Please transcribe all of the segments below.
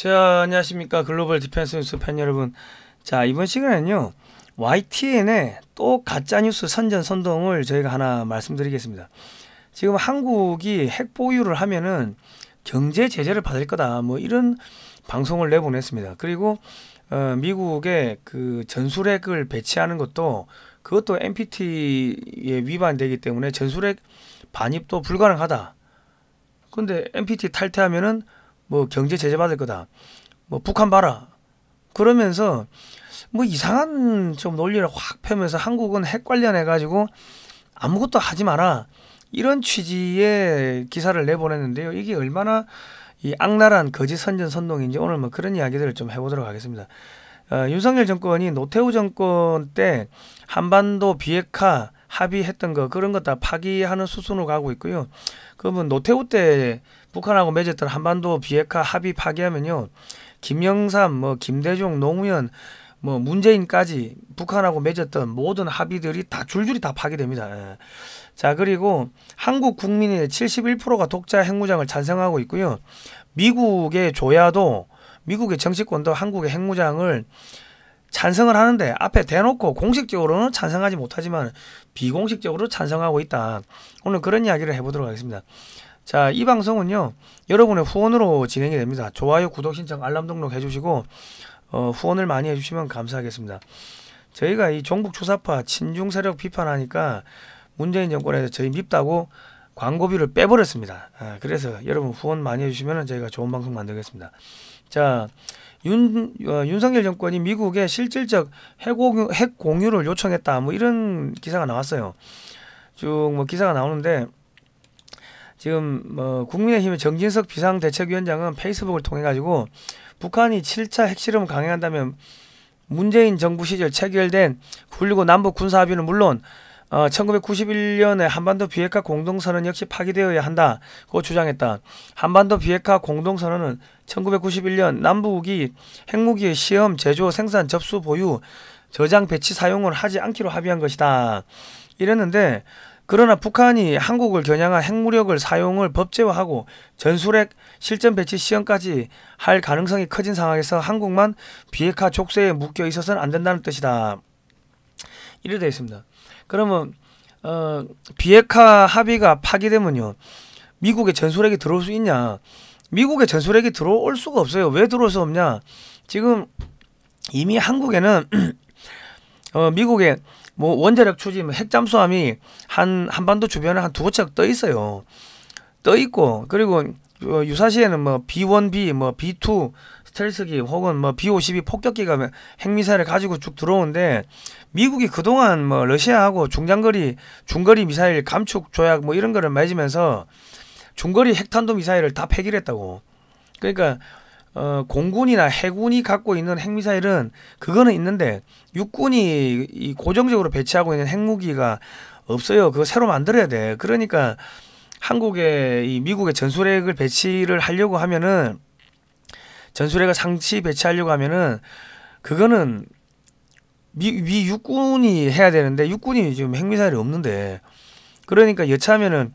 자, 안녕하십니까. 글로벌 디펜스 뉴스 팬 여러분. 자, 이번 시간에는요, YTN의 또 가짜뉴스 선전선동을 저희가 하나 말씀드리겠습니다. 지금 한국이 핵 보유를 하면은 경제 제재를 받을 거다, 뭐 이런 방송을 내보냈습니다. 그리고 미국의 그 전술핵을 배치하는 것도 그것도 NPT에 위반되기 때문에 전술핵 반입도 불가능하다. 근데 NPT 탈퇴하면은 뭐 경제 제재 받을 거다. 뭐 북한 봐라. 그러면서 뭐 이상한 좀 논리를 확 펴면서 한국은 핵 관련해 가지고 아무것도 하지 마라. 이런 취지의 기사를 내보냈는데요. 이게 얼마나 이 악랄한 거짓 선전 선동인지 오늘 뭐 그런 이야기들을 좀 해보도록 하겠습니다. 윤석열 정권이 노태우 정권 때 한반도 비핵화 합의했던 거 그런 거 다 파기하는 수순으로 가고 있고요. 그러면 노태우 때 북한하고 맺었던 한반도 비핵화 합의 파기하면요, 김영삼, 뭐 김대중, 노무현, 뭐 문재인까지 북한하고 맺었던 모든 합의들이 다 줄줄이 다 파기됩니다. 예. 자, 그리고 한국 국민의 71%가 독자 핵무장을 찬성하고 있고요. 미국의 조야도, 미국의 정치권도 한국의 핵무장을 찬성을 하는데 앞에 대놓고 공식적으로는 찬성하지 못하지만 비공식적으로 찬성하고 있다. 오늘 그런 이야기를 해보도록 하겠습니다. 자, 이 방송은요, 여러분의 후원으로 진행이 됩니다. 좋아요, 구독 신청, 알람 등록 해주시고 후원을 많이 해주시면 감사하겠습니다. 저희가 이 종북 추사파 친중 세력 비판하니까 문재인 정권에서 저희 밉다고 광고비를 빼버렸습니다. 그래서 여러분 후원 많이 해주시면 저희가 좋은 방송 만들겠습니다. 자, 윤석열 정권이 미국에 실질적 핵 공유를 요청했다, 뭐 이런 기사가 나왔어요. 쭉 뭐 기사가 나오는데, 지금 뭐 국민의힘의 정진석 비상대책위원장은 페이스북을 통해 가지고 북한이 7차 핵실험을 강행한다면 문재인 정부 시절 체결된 9.19 남북 군사합의는 물론 1991년에 한반도 비핵화 공동선언 역시 파기되어야 한다고 주장했다. 한반도 비핵화 공동선언은 1991년 남북이 핵무기의 시험, 제조, 생산, 접수, 보유, 저장, 배치, 사용을 하지 않기로 합의한 것이다. 이랬는데, 그러나 북한이 한국을 겨냥한 핵무력을 사용을 법제화하고 전술핵 실전 배치 시험까지 할 가능성이 커진 상황에서 한국만 비핵화 족쇄에 묶여 있어서는 안 된다는 뜻이다. 이래 되어 있습니다. 그러면 비핵화 합의가 파기되면요, 미국의 전술핵이 들어올 수 있냐? 미국의 전술핵이 들어올 수가 없어요. 왜 들어올 수 없냐? 지금 이미 한국에는 미국의 뭐 원자력 추진, 핵 잠수함이 한반도 주변에 한 두어 척 떠 있어요. 떠 있고, 그리고 유사시에는 뭐 B1B, 뭐 B2 스텔스기 혹은 뭐 B52 폭격기가 핵미사일을 가지고 쭉 들어오는데, 미국이 그동안 뭐 러시아하고 중거리 미사일 감축 조약 뭐 이런 거를 맺으면서 중거리 핵탄도 미사일을 다 폐기를 했다고. 그러니까 공군이나 해군이 갖고 있는 핵미사일은 그거는 있는데 육군이 이 고정적으로 배치하고 있는 핵무기가 없어요. 그거 새로 만들어야 돼. 그러니까 한국에 이 미국의 전술핵을 배치를 하려고 하면은, 전술핵을 상시 배치하려고 하면은 그거는 미 육군이 해야 되는데 육군이 지금 핵미사일이 없는데, 그러니까 여차하면은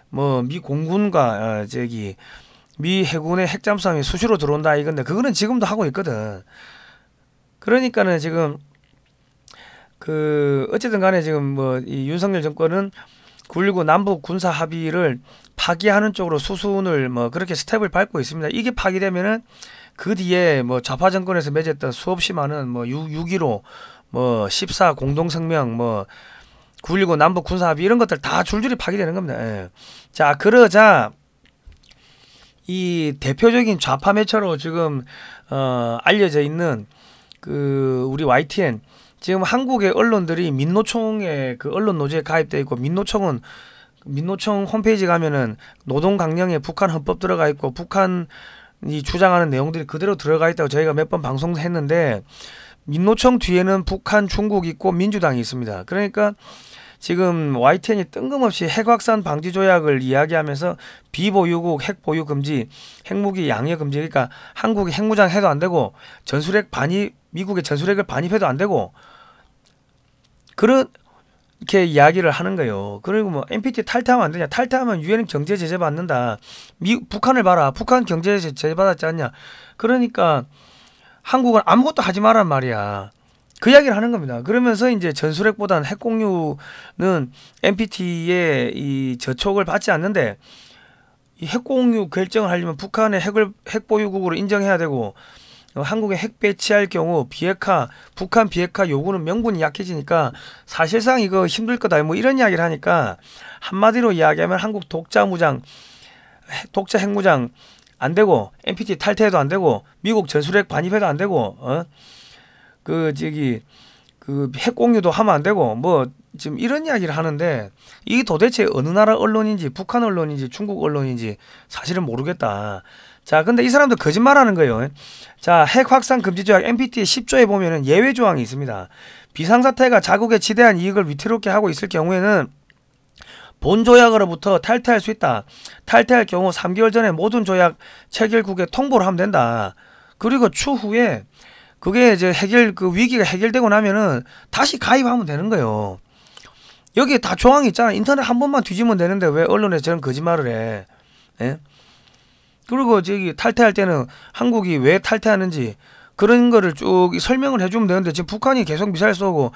뭐 미 공군과 미 해군의 핵잠수함이 수시로 들어온다 이건데, 그거는 지금도 하고 있거든. 그러니까는 지금 어쨌든 간에 지금 뭐 이 윤석열 정권은 9.19 남북 군사 합의를 파기하는 쪽으로 수순을 뭐 그렇게 스텝을 밟고 있습니다. 이게 파기되면은 그 뒤에 뭐 좌파 정권에서 맺었던 수없이 많은 뭐 6.15 뭐 14 공동성명, 뭐 9.19 남북 군사 합의 이런 것들 다 줄줄이 파기되는 겁니다. 예. 자, 그러자 이 대표적인 좌파 매체로 지금 알려져 있는 우리 YTN, 지금 한국의 언론들이 민노총의 그 언론 노조에 가입되어 있고, 민노총 홈페이지 가면은 노동 강령에 북한 헌법 들어가 있고 북한이 주장하는 내용들이 그대로 들어가 있다고 저희가 몇 번 방송했는데, 민노총 뒤에는 북한, 중국 있고 민주당이 있습니다. 그러니까 지금 YTN이 뜬금없이 핵확산 방지 조약을 이야기하면서 비보유국 핵 보유 금지, 핵무기 양해 금지, 그러니까 한국이 핵무장 해도 안 되고 전술핵 반입, 미국의 전술핵을 반입해도 안 되고, 이렇게 이야기를 하는 거예요. 그리고 뭐 NPT 탈퇴하면 안 되냐? 탈퇴하면 유엔 경제 제재 받는다. 북한을 봐라. 북한 경제 제재 받았지 않냐? 그러니까 한국은 아무것도 하지 말란 말이야. 그 이야기를 하는 겁니다. 그러면서 이제 전술핵보다는 핵공유는 NPT의 이 저촉을 받지 않는데, 이 핵공유 결정을 하려면 북한의 핵 보유국으로 인정해야 되고, 한국에 핵 배치할 경우 북한 비핵화 요구는 명분이 약해지니까 사실상 이거 힘들 거다. 뭐 이런 이야기를 하니까 한마디로 이야기하면 한국 독자 핵무장 안 되고, NPT 탈퇴해도 안 되고, 미국 전술핵 반입해도 안 되고, 그 핵공유도 하면 안 되고, 뭐 지금 이런 이야기를 하는데, 이게 도대체 어느 나라 언론인지 북한 언론인지 중국 언론인지 사실은 모르겠다. 자, 근데 이 사람들 거짓말하는 거예요. 자, 핵 확산 금지 조약 NPT 10조에 보면은 예외 조항이 있습니다. 비상사태가 자국의 지대한 이익을 위태롭게 하고 있을 경우에는 본 조약으로부터 탈퇴할 수 있다. 탈퇴할 경우 3개월 전에 모든 조약 체결국에 통보를 하면 된다. 그리고 추후에 그게 이제 위기가 해결되고 나면은 다시 가입하면 되는 거예요. 여기 다 조항이 있잖아. 인터넷 한 번만 뒤지면 되는데 왜 언론에 저런 거짓말을 해? 예? 그리고 저기 탈퇴할 때는 한국이 왜 탈퇴하는지 그런 거를 쭉 설명을 해주면 되는데, 지금 북한이 계속 미사일 쏘고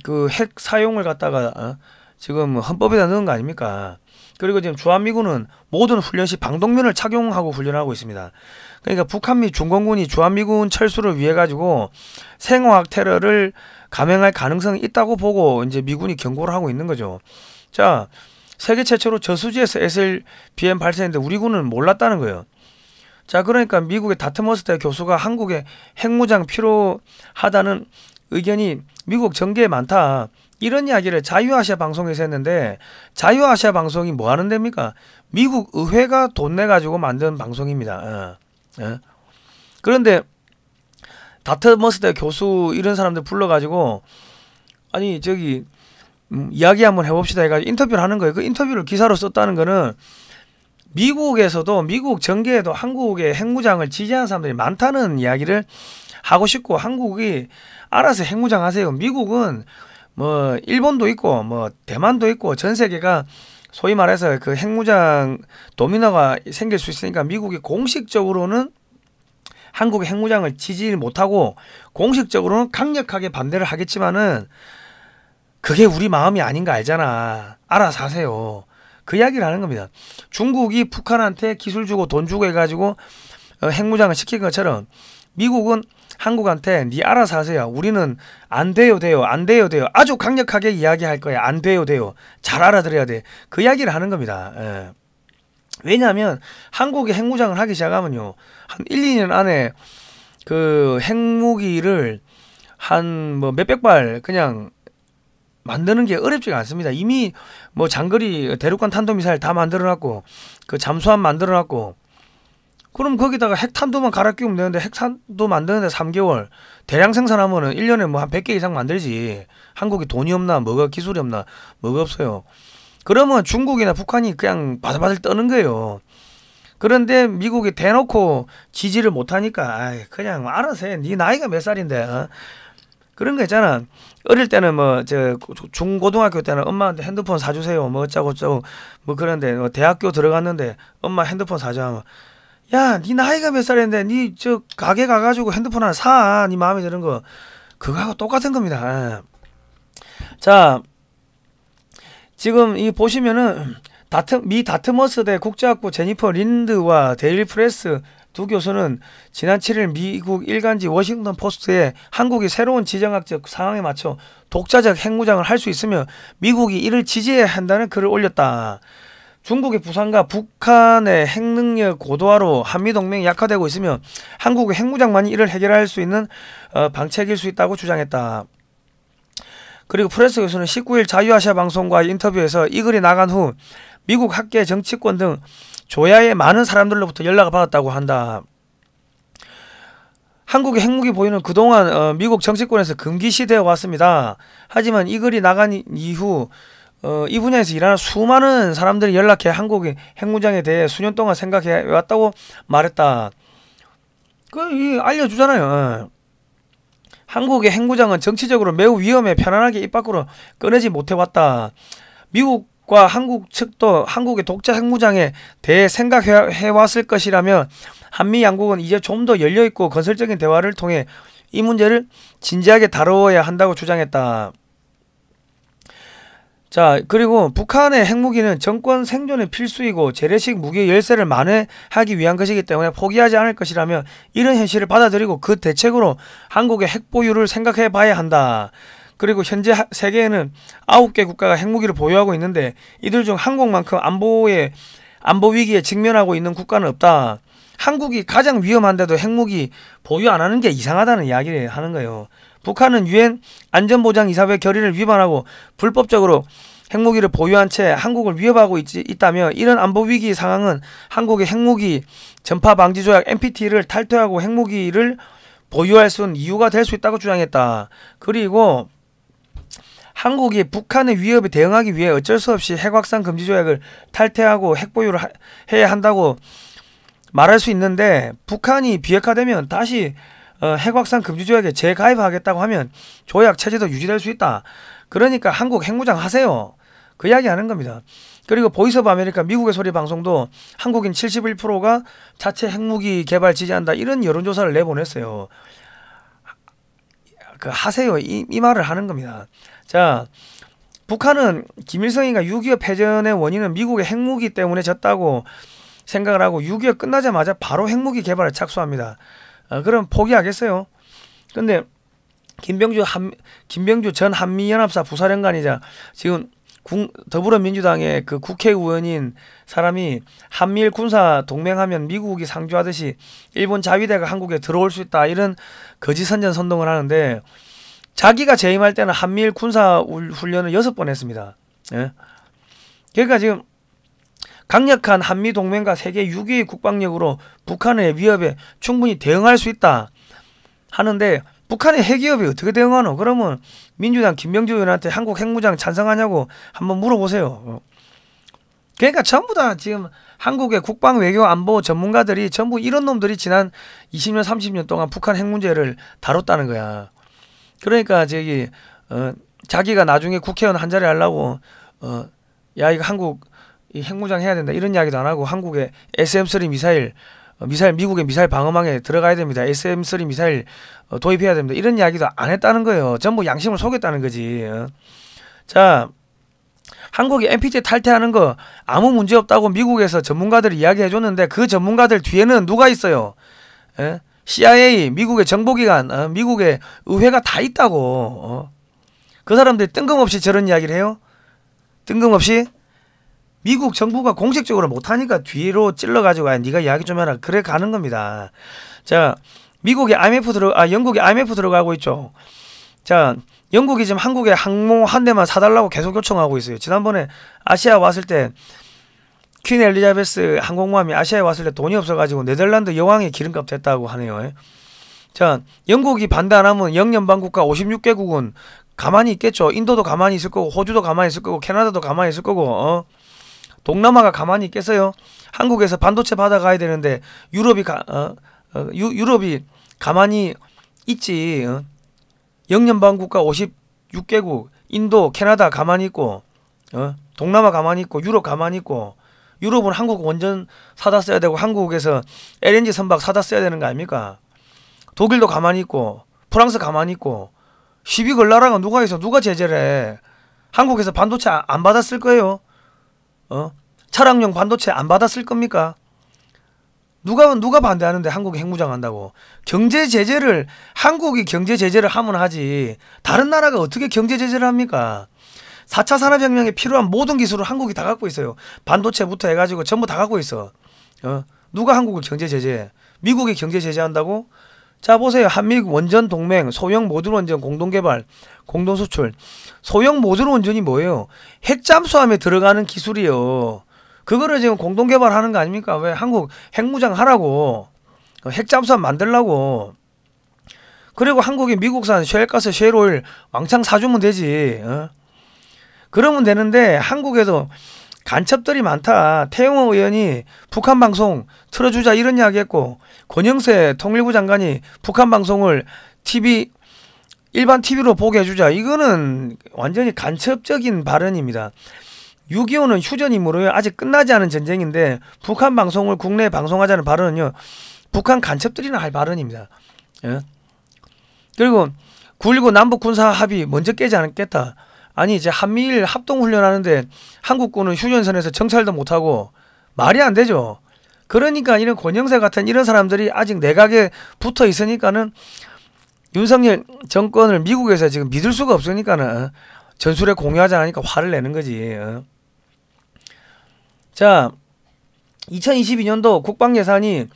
그 핵 사용을 갖다가 지금 헌법에다 넣은 거 아닙니까? 그리고 지금 주한미군은 모든 훈련 시 방독면을 착용하고 훈련하고 있습니다. 그러니까 북한 및 중공군이 주한미군 철수를 위해 가지고 생화학 테러를 감행할 가능성이 있다고 보고 이제 미군이 경고를 하고 있는 거죠. 자, 세계 최초로 저수지에서 SLBM 발사했는데 우리 군은 몰랐다는 거예요. 자, 그러니까 미국의 다트머스트 교수가 한국에 핵무장 필요하다는 의견이 미국 정계에 많다. 이런 이야기를 자유아시아 방송에서 했는데, 자유아시아 방송이 뭐 하는 데입니까? 미국 의회가 돈 내가지고 만든 방송입니다. 그런데 다트머스트 교수 이런 사람들 불러가지고 아니 저기 이야기 한번 해봅시다 해가지고 인터뷰를 하는 거예요. 그 인터뷰를 기사로 썼다는 거는 미국에서도, 미국 정계에도 한국의 핵무장을 지지하는 사람들이 많다는 이야기를 하고 싶고, 한국이 알아서 핵무장 하세요. 미국은 뭐 일본도 있고 뭐 대만도 있고 전 세계가 소위 말해서 그 핵무장 도미노가 생길 수 있으니까 미국이 공식적으로는 한국의 핵무장을 지지 못하고 공식적으로는 강력하게 반대를 하겠지만은 그게 우리 마음이 아닌 거 알잖아. 알아서 하세요. 그 이야기를 하는 겁니다. 중국이 북한한테 기술 주고 돈 주고 해가지고 핵무장을 시킨 것처럼 미국은 한국한테 니 알아서 하세요. 우리는 안 돼요. 아주 강력하게 이야기할 거야. 안 돼요. 잘 알아들어야 돼. 그 이야기를 하는 겁니다. 예. 왜냐하면 한국이 핵무장을 하기 시작하면요, 한 1, 2년 안에 그 핵무기를 한 뭐 몇백 발 그냥 만드는 게 어렵지가 않습니다. 이미 뭐 장거리 대륙간 탄도미사일 다 만들어놨고 그 잠수함 만들어놨고, 그럼 거기다가 핵탄두만 갈아 끼우면 되는데 핵탄두 만드는데 3개월 대량 생산하면은 1년에 뭐 한 100개 이상 만들지. 한국이 돈이 없나 뭐가 기술이 없나 뭐가 없어요. 그러면 중국이나 북한이 그냥 바들바들 떠는 거예요. 그런데 미국이 대놓고 지지를 못하니까 그냥 알아서 해. 네 나이가 몇 살인데 그런 거 있잖아. 어릴 때는 뭐 저 중고등학교 때는 엄마한테 핸드폰 사주세요 뭐 어쩌고 뭐 그런데 뭐 대학교 들어갔는데 엄마 핸드폰 사줘 하면, 야, 네 나이가 몇 살인데 네 저 가게 가가지고 핸드폰 하나 사. 네 마음에 드는 거. 그거하고 똑같은 겁니다. 자, 지금 이 보시면은 미 다트머스대 국제학부 제니퍼 린드와 데일리 프레스 두 교수는 지난 7일 미국 일간지 워싱턴 포스트에 한국이 새로운 지정학적 상황에 맞춰 독자적 핵무장을 할 수 있으며 미국이 이를 지지해야 한다는 글을 올렸다. 중국의 부상과 북한의 핵능력 고도화로 한미동맹이 약화되고 있으며 한국의 핵무장만이 이를 해결할 수 있는 방책일 수 있다고 주장했다. 그리고 프레스 교수는 19일 자유아시아 방송과의 인터뷰에서 이 글이 나간 후 미국 학계 정치권 등 조야의 많은 사람들로부터 연락을 받았다고 한다. 한국의 핵무기 보유는 그동안 미국 정치권에서 금기시되어 왔습니다. 하지만 이 글이 나간 이후 이 분야에서 일하는 수많은 사람들이 연락해 한국의 핵무장에 대해 수년 동안 생각해 왔다고 말했다. 알려주잖아요. 한국의 핵무장은 정치적으로 매우 위험해 편안하게 입 밖으로 꺼내지 못해왔다. 미국과 한국 측도 한국의 독자 핵무장에 대해 생각해왔을 것이라며 한미 양국은 이제 좀 더 열려있고 건설적인 대화를 통해 이 문제를 진지하게 다루어야 한다고 주장했다. 자, 그리고 북한의 핵무기는 정권 생존의 필수이고 재래식 무기의 열세를 만회하기 위한 것이기 때문에 포기하지 않을 것이라며 이런 현실을 받아들이고 그 대책으로 한국의 핵보유를 생각해 봐야 한다. 그리고 현재 세계에는 9개 국가가 핵무기를 보유하고 있는데 이들 중 한국만큼 안보 위기에 직면하고 있는 국가는 없다. 한국이 가장 위험한데도 핵무기 보유 안 하는 게 이상하다는 이야기를 하는 거예요. 북한은 유엔 안전보장이사회 결의를 위반하고 불법적으로 핵무기를 보유한 채 한국을 위협하고 있다며 이런 안보위기 상황은 한국의 핵무기 전파방지조약 NPT를 탈퇴하고 핵무기를 보유할 수 있는 이유가 될 수 있다고 주장했다. 그리고 한국이 북한의 위협에 대응하기 위해 어쩔 수 없이 핵확산 금지조약을 탈퇴하고 핵보유를 해야 한다고 말할 수 있는데 북한이 비핵화되면 다시 핵확산 금지조약에 재가입하겠다고 하면 조약 체제도 유지될 수 있다. 그러니까 한국 핵무장 하세요. 그 이야기 하는 겁니다. 그리고 보이스 오브 아메리카 미국의 소리 방송도 한국인 71%가 자체 핵무기 개발 지지한다. 이런 여론조사를 내보냈어요. 그 하세요. 이 말을 하는 겁니다. 자, 북한은 김일성이가 6.25 패전의 원인은 미국의 핵무기 때문에 졌다고 생각을 하고 6.25 끝나자마자 바로 핵무기 개발에 착수합니다. 그럼 포기하겠어요? 근데 김병주 전 한미연합사 부사령관이자 지금 더불어민주당의 그 국회의원인 사람이 한미일 군사 동맹하면 미국이 상주하듯이 일본 자위대가 한국에 들어올 수 있다 이런 거짓 선전 선동을 하는데 자기가 재임할 때는 한미일 군사 훈련을 6번 했습니다. 예? 그러니까 지금 강력한 한미 동맹과 세계 6위의 국방력으로 북한의 위협에 충분히 대응할 수 있다 하는데 북한의 핵위협이 어떻게 대응하노? 그러면 민주당 김병주 의원한테 한국 핵무장 찬성하냐고 한번 물어보세요. 그러니까 전부 다 지금 한국의 국방 외교 안보 전문가들이 전부 이런 놈들이 지난 20년 30년 동안 북한 핵 문제를 다뤘다는 거야. 그러니까 자기가 나중에 국회의원 한 자리 하려고 야 이거 한국 이 핵무장 해야 된다 이런 이야기도 안 하고 한국의 SM-3 미사일 미국의 미사일 방어망에 들어가야 됩니다. SM-3 미사일 도입해야 됩니다. 이런 이야기도 안 했다는 거예요. 전부 양심을 속였다는 거지. 자, 한국이 NPT 탈퇴하는 거 아무 문제 없다고 미국에서 전문가들이 이야기해 줬는데 그 전문가들 뒤에는 누가 있어요? 에? CIA, 미국의 정보기관, 미국의 의회가 다 있다고. 그 사람들이 뜬금없이 저런 이야기를 해요? 뜬금없이? 미국 정부가 공식적으로 못하니까 뒤로 찔러가지고 네가 이야기 좀 해라. 그래 가는 겁니다. 자, 영국이 IMF 들어가고 있죠. 자, 영국이 지금 한국에 항모 한 대만 사달라고 계속 요청하고 있어요. 지난번에 아시아 왔을 때 퀸 엘리자베스 항공모함이 아시아에 왔을 때 돈이 없어가지고 네덜란드 여왕의 기름값 됐다고 하네요. 자, 영국이 반대 안 하면 영연방국가 56개국은 가만히 있겠죠. 인도도 가만히 있을 거고 호주도 가만히 있을 거고 캐나다도 가만히 있을 거고 동남아가 가만히 있겠어요? 한국에서 반도체 받아가야 되는데 유럽이 가만히 있지. 영연방국가 56개국 인도 캐나다 가만히 있고 동남아 가만히 있고 유럽 가만히 있고 유럽은 한국 원전 사다 써야 되고 한국에서 LNG 선박 사다 써야 되는 거 아닙니까? 독일도 가만히 있고 프랑스 가만히 있고 시비 걸 나라가 누가 있어? 누가 제재를 해? 한국에서 반도체 안 받았을 거예요. 차량용 반도체 안 받았을 겁니까? 누가 반대하는데 한국이 핵무장 한다고. 경제 제재를 한국이 경제 제재를 하면 하지 다른 나라가 어떻게 경제 제재를 합니까? 4차 산업혁명에 필요한 모든 기술을 한국이 다 갖고 있어요. 반도체부터 해가지고 전부 다 갖고 있어. 누가 한국을 경제 제재해? 미국이 경제 제재한다고? 자 보세요. 한미국 원전 동맹, 소형 모듈 원전 공동개발, 공동수출. 소형 모듈 원전이 뭐예요? 핵잠수함에 들어가는 기술이요. 그거를 지금 공동개발하는 거 아닙니까? 왜 한국 핵무장 하라고. 핵잠수함 만들라고. 그리고 한국이 미국산 셰일가스, 셰일오일 왕창 사주면 되지. 그러면 되는데 한국에도 간첩들이 많다. 태영호 의원이 북한 방송 틀어주자 이런 이야기 했고 권영세 통일부 장관이 북한 방송을 TV 일반 TV로 보게 해주자. 이거는 완전히 간첩적인 발언입니다. 6.25는 휴전이므로요. 아직 끝나지 않은 전쟁인데 북한 방송을 국내에 방송하자는 발언은요. 북한 간첩들이나 할 발언입니다. 예? 그리고 9.19 남북 군사 합의 먼저 깨지 않겠다. 아니 이제 한미일 합동훈련하는데 한국군은 휴전선에서 정찰도 못하고 말이 안 되죠. 그러니까 이런 권영세 같은 이런 사람들이 아직 내각에 붙어 있으니까는 윤석열 정권을 미국에서 지금 믿을 수가 없으니까는 전술에 공유하지 않으니까 화를 내는 거지. 자, 2022년도 국방 예산이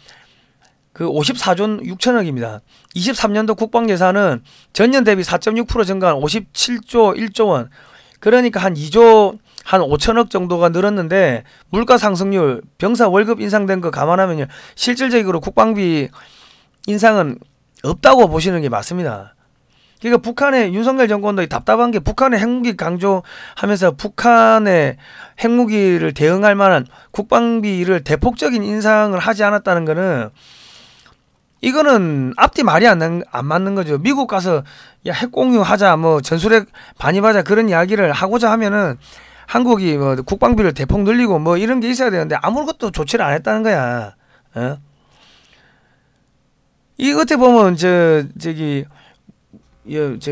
그 54조 6천억입니다. 23년도 국방 예산은 전년 대비 4.6% 증가한 57조 1조 원. 그러니까 한 2조 한 5천억 정도가 늘었는데 물가 상승률, 병사 월급 인상된 거 감안하면요. 실질적으로 국방비 인상은 없다고 보시는 게 맞습니다. 그러니까 북한의 윤석열 정권도 답답한 게 북한의 핵무기 강조하면서 북한의 핵무기를 대응할 만한 국방비를 대폭적인 인상을 하지 않았다는 거는 이거는 앞뒤 말이 안 맞는 거죠. 미국 가서 야, 핵 공유하자, 뭐 전술핵 반입하자 그런 이야기를 하고자 하면은 한국이 뭐 국방비를 대폭 늘리고 뭐 이런 게 있어야 되는데 아무것도 조치를 안 했다는 거야. 어? 이 어떻게 보면 저기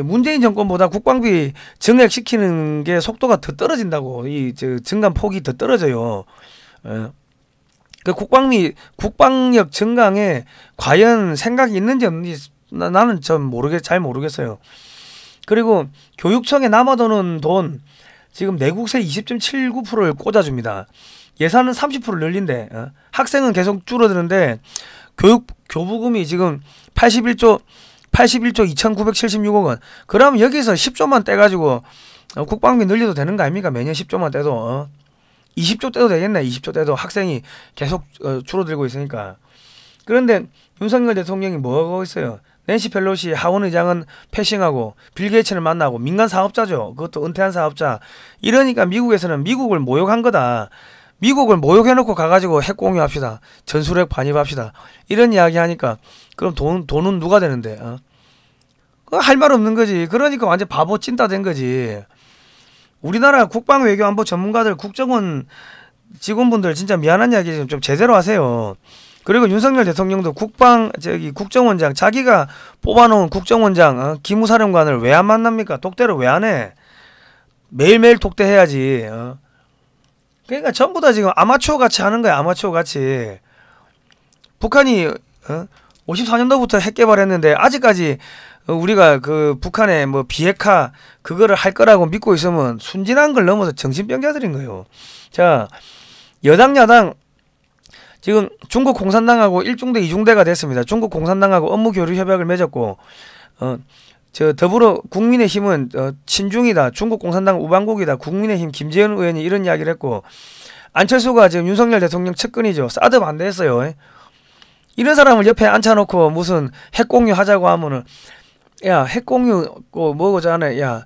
문재인 정권보다 국방비 증액시키는 게 속도가 더 떨어진다고. 이 증감 폭이 더 떨어져요. 그 국방력 증강에 과연 생각이 있는지 없는지 나는 잘 모르겠어요. 그리고 교육청에 남아도는 돈 지금 내국세 20.79%를 꽂아줍니다. 예산은 30% 늘린대. 학생은 계속 줄어드는데 교부금이 지금 81조 2,976억 원. 그럼 여기서 10조만 떼가지고 국방비 늘려도 되는 거 아닙니까? 매년 10조만 떼도. 20조 떼도 되겠네. 20조 떼도 학생이 계속 줄어들고 있으니까. 그런데 윤석열 대통령이 뭐하고 있어요? 낸시 펠로시 하원 의장은 패싱하고 빌 게이츠를 만나고 민간 사업자죠. 그것도 은퇴한 사업자. 이러니까 미국에서는 미국을 모욕한 거다. 미국을 모욕해놓고 가가지고 핵 공유합시다. 전술핵 반입합시다. 이런 이야기 하니까 그럼 돈은 누가 되는데? 할 말 없는 거지. 그러니까 완전 바보 찐따 된 거지. 우리나라 국방 외교 안보 전문가들 국정원 직원분들 진짜 미안한 이야기 좀 제대로 하세요. 그리고 윤석열 대통령도 국정원장 자기가 뽑아놓은 국정원장 기무사령관을 왜 안 만납니까? 독대를 왜 안 해? 매일매일 독대해야지. 그러니까 전부 다 지금 아마추어 같이 하는 거야. 아마추어 같이. 북한이 54년도부터 핵 개발했는데 아직까지 우리가 그 북한의 뭐 비핵화 그거를 할 거라고 믿고 있으면 순진한 걸 넘어서 정신병자들인 거예요. 자, 여당 야당 지금 중국 공산당하고 1중대 2중대가 됐습니다. 중국 공산당하고 업무 교류 협약을 맺었고 더불어 국민의힘은 친중이다. 중국 공산당 우방국이다. 국민의힘 김재현 의원이 이런 이야기를 했고 안철수가 지금 윤석열 대통령 측근이죠. 사드 반대했어요. 이런 사람을 옆에 앉혀놓고 무슨 핵공유 하자고 하면은 야 핵공유 뭐고 자네 야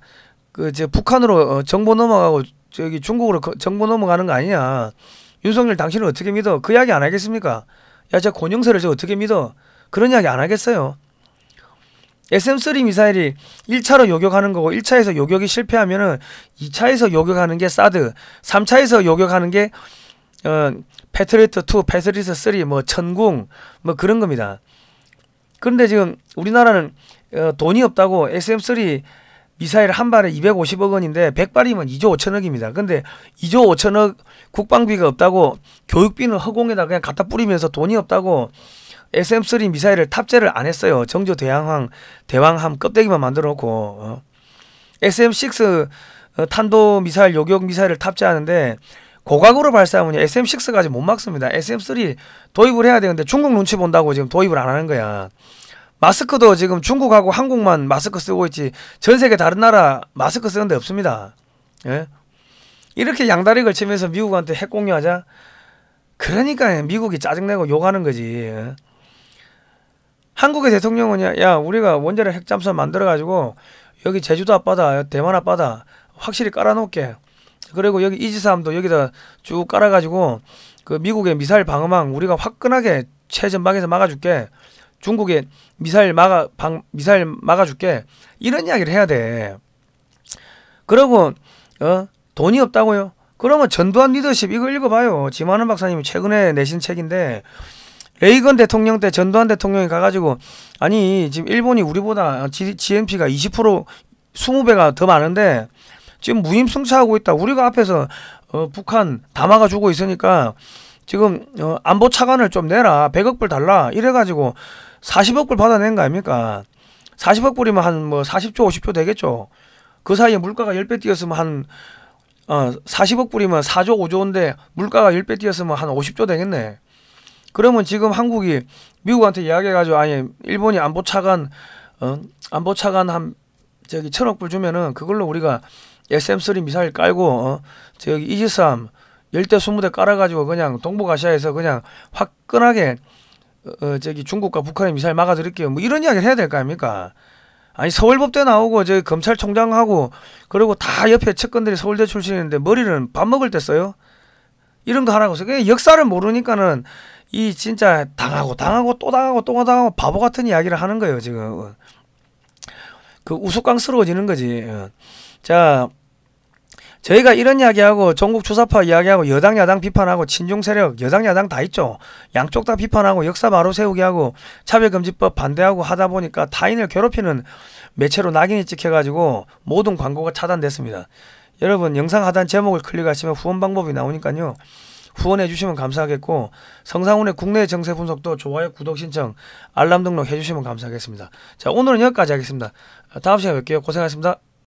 북한으로 정보 넘어가고 저기 중국으로 정보 넘어가는 거 아니냐. 윤석열 당신은 어떻게 믿어? 그 이야기 안 하겠습니까? 야 저 권영세를 저 어떻게 믿어? 그런 이야기 안 하겠어요. SM-3 미사일이 1차로 요격하는 거고 1차에서 요격이 실패하면은 2차에서 요격하는 게 사드, 3차에서 요격하는 게 패트리어트 2, 패트리어트 3, 뭐 천궁 뭐 그런 겁니다. 그런데 지금 우리나라는 돈이 없다고 SM-3 미사일 한 발에 250억 원인데 100발이면 2조 5천억입니다. 근데 2조 5천억 국방비가 없다고 교육비는 허공에다 그냥 갖다 뿌리면서 돈이 없다고 SM-3 미사일을 탑재를 안 했어요. 정조 대왕함 껍데기만 만들어 놓고 SM-6 탄도 미사일 요격 미사일을 탑재하는데 고각으로 발사하면 SM-6까지 못 막습니다. SM-3 도입을 해야 되는데 중국 눈치 본다고 지금 도입을 안 하는 거야. 마스크도 지금 중국하고 한국만 마스크 쓰고 있지 전 세계 다른 나라 마스크 쓰는 데 없습니다. 예? 이렇게 양다리 걸치면서 미국한테 핵 공유하자? 그러니까 미국이 짜증내고 욕하는 거지. 예? 한국의 대통령은 야 우리가 원자력 핵잠수함 만들어가지고 여기 제주도 앞바다 대만 앞바다 확실히 깔아놓을게. 그리고 여기 이지스함도 여기다 쭉 깔아가지고 그 미국의 미사일 방어망 우리가 화끈하게 최전방에서 막아줄게. 중국의 미사일 막아줄게. 이런 이야기를 해야 돼. 그러고 돈이 없다고요? 그러면 전두환 리더십 이거 읽어봐요. 지만원 박사님이 최근에 내신 책인데 레이건 대통령 때 전두환 대통령이 가가지고 아니 지금 일본이 우리보다 GNP가 20% 20배가 더 많은데 지금 무임승차하고 있다. 우리가 앞에서 북한 다 막아주고 있으니까 지금 안보 차관을 좀 내라. 100억 불 달라. 이래가지고 40억 불 받아낸 거 아닙니까? 40억 불이면 한 뭐 40조 50조 되겠죠. 그 사이에 물가가 10배 뛰었으면 한 40억 불이면 4조 5조인데 물가가 10배 뛰었으면 한 50조 되겠네. 그러면 지금 한국이 미국한테 이야기해가지고 아니 일본이 안보 차관 한 저기 1,000억 불 주면은 그걸로 우리가 SM3 미사일 깔고 저기 이지스함 10대 20대 깔아가지고 그냥 동북아시아에서 그냥 화끈하게 저기 중국과 북한의 미사일 막아드릴게요. 뭐 이런 이야기를 해야 될 거 아닙니까? 아니 서울법대 나오고 저기 검찰총장하고 그리고 다 옆에 측근들이 서울대 출신인데 머리는 밥 먹을 때 써요? 이런 거 하라고 해서 역사를 모르니까는 이 진짜 당하고 또 당하고 바보 같은 이야기를 하는 거예요 지금. 그 우스꽝스러워지는 거지. 자, 저희가 이런 이야기하고 전국 주사파 이야기하고 여당 야당 비판하고 친중 세력 여당 야당 다 있죠. 양쪽 다 비판하고 역사 바로 세우기 하고 차별금지법 반대하고 하다 보니까 타인을 괴롭히는 매체로 낙인이 찍혀가지고 모든 광고가 차단됐습니다. 여러분 영상 하단 제목을 클릭하시면 후원 방법이 나오니까요. 후원해 주시면 감사하겠고 성상훈의 국내 정세 분석도 좋아요 구독 신청 알람 등록 해주시면 감사하겠습니다. 자 오늘은 여기까지 하겠습니다. 다음 시간에 뵐게요. 고생하셨습니다.